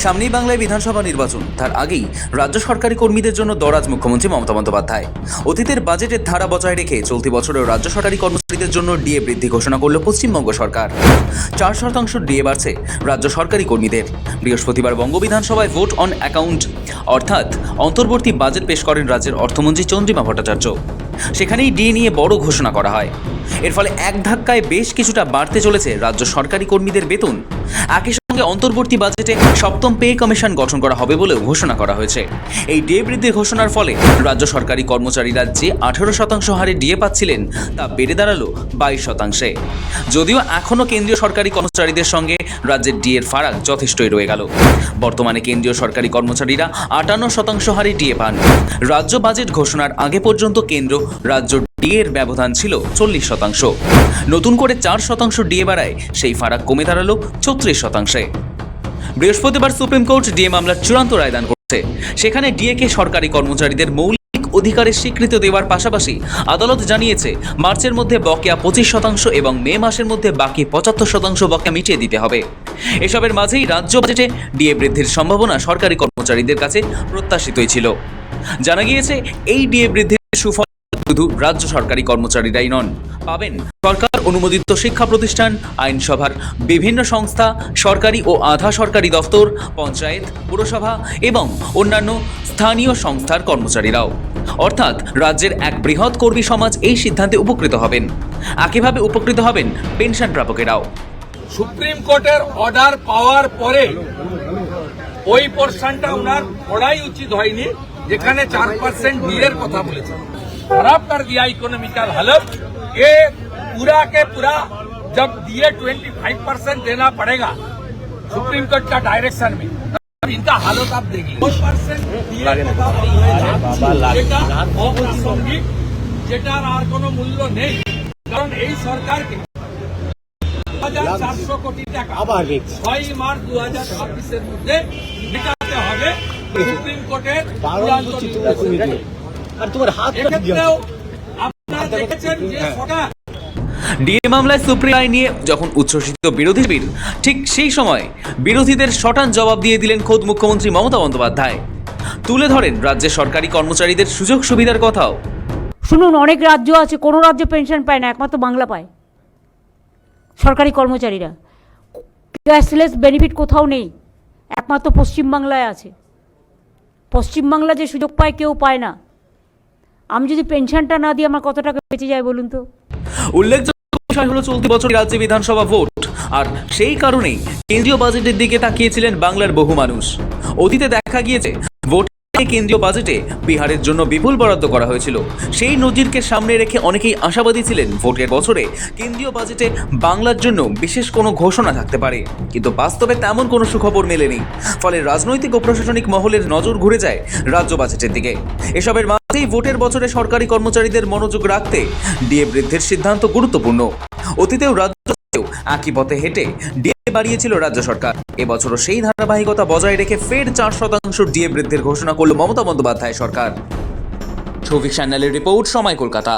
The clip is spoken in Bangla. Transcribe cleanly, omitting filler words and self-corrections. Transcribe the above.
সামনেই বাংলায় বিধানসভা নির্বাচন, তার আগেই রাজ্য সরকারি কর্মীদের জন্য দরাজ মুখ্যমন্ত্রী মমতা বন্দ্যোপাধ্যায়। অতীতের বাজেটের ধারা বজায় রেখে চলতি বছরেও রাজ্য সরকারি কর্মচারীদের জন্য ডিএ বৃদ্ধি ঘোষণা করল পশ্চিমবঙ্গ সরকার। 4% ডিএ বাড়ছে রাজ্য সরকারি কর্মীদের। বৃহস্পতিবার বঙ্গ বিধানসভায় ভোট অন অ্যাকাউন্ট অর্থাৎ অন্তর্বর্তী বাজেট পেশ করেন রাজ্যের অর্থমন্ত্রী চন্দ্রিমা ভট্টাচার্য। সেখানেই ডিএ নিয়ে বড় ঘোষণা করা হয়। এর ফলে এক ধাক্কায় বেশ কিছুটা বাড়তে চলেছে রাজ্য সরকারি কর্মীদের বেতন। একই সঙ্গে অন্তর্বর্তী বাজেটে সপ্তম পে কমিশন গঠন করা হবে বলেও ঘোষণা করা হয়েছে। এই ডিএ বৃদ্ধির ঘোষণার ফলে রাজ্য সরকারি কর্মচারীরা যে 18% হারে ডিএ পাচ্ছিলেন তা বেড়ে দাঁড়ালো 22%। যদিও এখনও কেন্দ্রীয় সরকারি কর্মচারীদের সঙ্গে রাজ্যের ডিএর ফারাক যথেষ্টই রয়ে গেল। বর্তমানে কেন্দ্রীয় সরকারি কর্মচারীরা 58% হারে ডিএ পান। রাজ্য বাজেট ঘোষণার আগে পর্যন্ত কেন্দ্র রাজ্য ডিএর ব্যবধান ছিল 40%। নতুন করে 4% ডিএ বাড়ায় সেই ফারাক কমে দাঁড়ালো 34%। বৃহস্পতিবার সুপ্রিম কোর্ট ডিএ মামলার চূড়ান্ত রায়দান করেছে। সেখানে ডিএকে সরকারি কর্মচারীদের মৌলিক অধিকারের স্বীকৃতি দেওয়ার পাশাপাশি আদালত জানিয়েছে মার্চের মধ্যে বকেয়া 25% এবং মে মাসের মধ্যে বাকি 75% বকেয়া মিটিয়ে দিতে হবে। এসবের মাঝেই রাজ্য বাজেটে ডিএ বৃদ্ধির সম্ভাবনা সরকারি কর্মচারীদের কাছে প্রত্যাশিতই ছিল। জানা গিয়েছে এই ডিএ বৃদ্ধির সুফল শুধু রাজ্য সরকারি কর্মচারীরাই নন, পাবেন সরকার অনুমোদিত শিক্ষা প্রতিষ্ঠান, আইনসভার বিভিন্ন সংস্থা, সরকারি ও আধা সরকারি দফতর, পঞ্চায়েত, পুরসভা এবং অন্যান্য স্থানীয় সংস্থার কর্মচারীরাও। অর্থাৎ রাজ্যের এক বৃহৎ কর্মী সমাজ এই সিদ্ধান্তে উপকৃত হবেন। একইভাবে উপকৃত হবেন পেনশন প্রাপকেরাও। সুপ্রিম কোর্টের অর্ডার পাওয়ার পরে ওই পোর্শনটা ওনার পড়াই উচিত হয়নি, যেখানে 4% ডিএর কথা বলেছে। खराब कर दिया इकोनॉमिकल हालत। ये पूरा के पूरा जब डीए 25% देना पड़ेगा सुप्रीम कोर्ट का डायरेक्शन में, तब इनका हालत आप देखिए। 4% অপ্রাসঙ্গিক, যেটার আর কোনো মূল্য নেই, কারণ এই সরকারকে 2400 কোটি টাকা 6 মার্চ 2026 মধ্যে মেটাতে হবে সুপ্রিম কোর্টের চূড়ান্ত নির্দেশ। ডিএ মামলায় সুপ্রিম আইন নিয়ে যখন উচ্ছ্বসিত বিরোধী শিবির, ঠিক সেই সময় বিরোধীদের শটান জবাব দিয়ে দিলেন খোদ মুখ্যমন্ত্রী মমতা বন্দ্যোপাধ্যায়। তুলে ধরেন রাজ্যের সরকারি কর্মচারীদের সুযোগ সুবিধার কথাও। শুনুন, অনেক রাজ্য আছে, কোনো রাজ্য পেনশন পায় না, একমাত্র বাংলা পায়। সরকারি কর্মচারীরা ক্যাশলেস বেনিফিট কোথাও নেই, একমাত্র পশ্চিমবাংলায় আছে। পশ্চিমবাংলা যে সুযোগ পায় কেউ পায় না। আমি যদি পেনশনটা না দিই আমার কত টাকা বেঁচে যায় বলুন তো। উল্লেখযোগ্য বিষয় হলো চলতি বছর রাজ্যে বিধানসভা ভোট, আর সেই কারণেই কেন্দ্রীয় বাজেটের দিকে তাকিয়েছিলেন বাংলার বহু মানুষ। অতীতে দেখা গিয়েছে ভোট কেন্দ্রীয় বাজেটে বিহারের জন্য বিপুল বরাদ্দ করা হয়েছিল। সেই নজিরকে সামনে রেখে অনেকেই আশাবাদী ছিলেন ভোটের বছরে কেন্দ্রীয় বাজেটে বাংলার জন্য বিশেষ কোনো ঘোষণা থাকতে পারে, কিন্তু বাস্তবে তেমন কোনো সুখবর মেলেনি। ফলে রাজনৈতিক ও প্রশাসনিক মহলের নজর ঘুরে যায় রাজ্য বাজেটের দিকে। এসবের মাঝেই ভোটের বছরে সরকারি কর্মচারীদের মনোযোগ রাখতে ডিএ বৃদ্ধির সিদ্ধান্ত গুরুত্বপূর্ণ। অতীতেও রাজ্যেও একই পথে হেঁটে ডিএ বাড়িয়েছিল রাজ্য সরকার। এবছরও সেই ধারাবাহিকতা বজায় রেখে ফের 4% ডিএ বৃদ্ধির ঘোষণা করল মমতা বন্দ্যোপাধ্যায় সরকার। ছবি চ্যানেলের রিপোর্ট, সময়, কলকাতা।